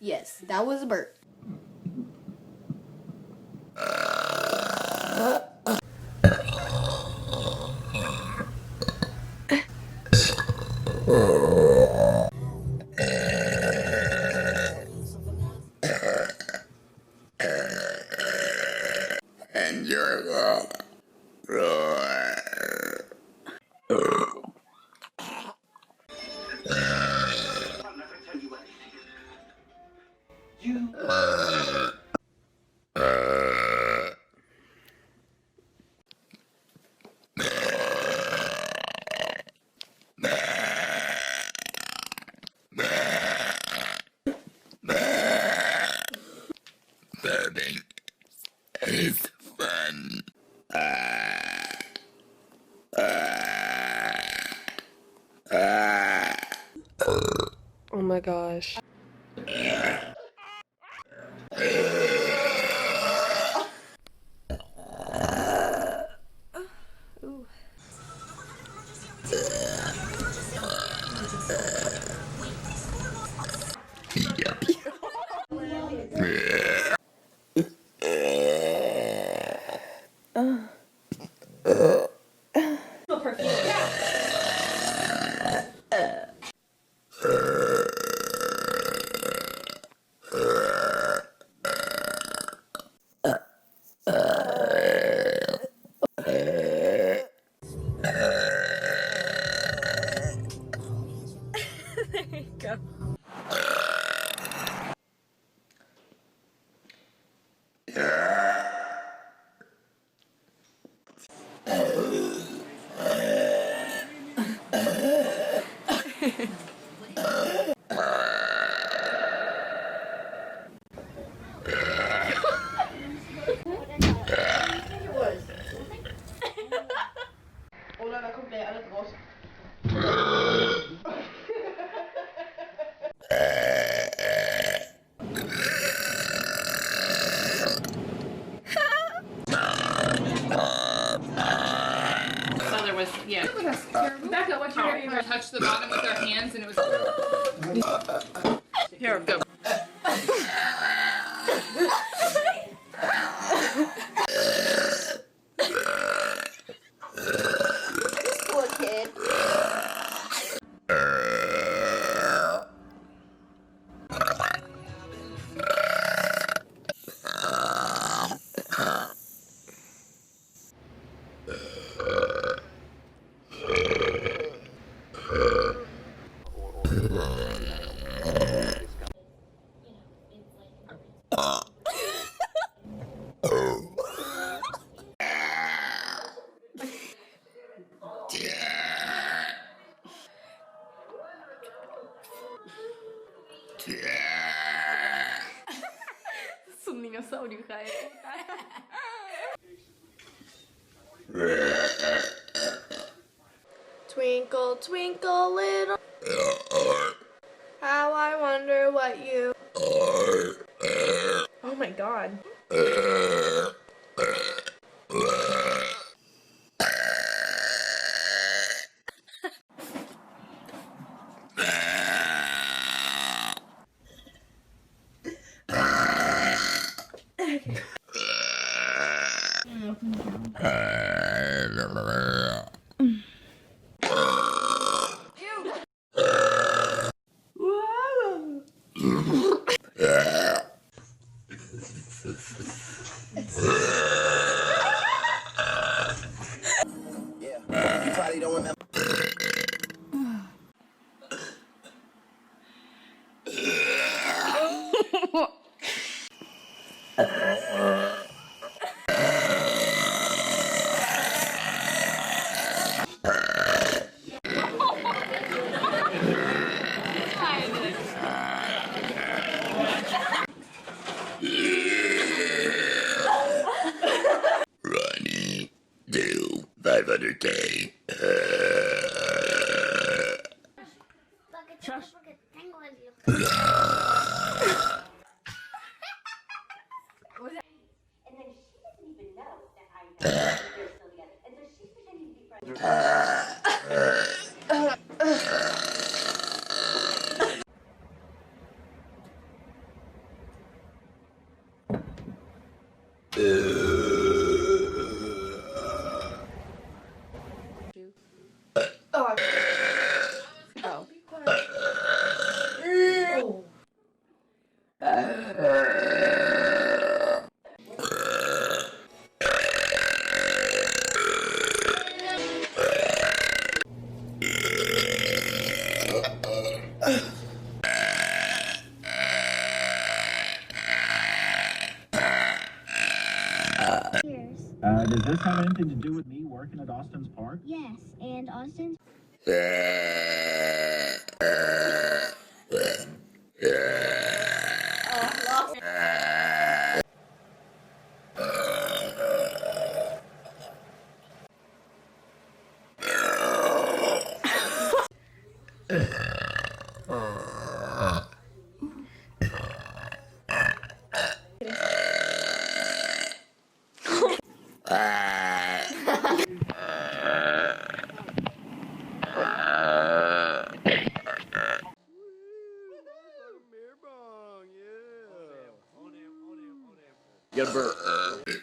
Yes, that was a burp. And you're burping is fun. Oh my gosh. Ooh. Yep. There you go. So there was, yeah. Becca, what you hear? We touched the bottom with our hands and it was. Here, go. Poor kid. Es un dinosaurio, hija de Twinkle, twinkle, little. How I wonder what you. Oh my god. You probably don't remember. Ronnie, do 500K. Does this have anything to do with me working at Austin's Park? Yes, and Austin's. Good burp.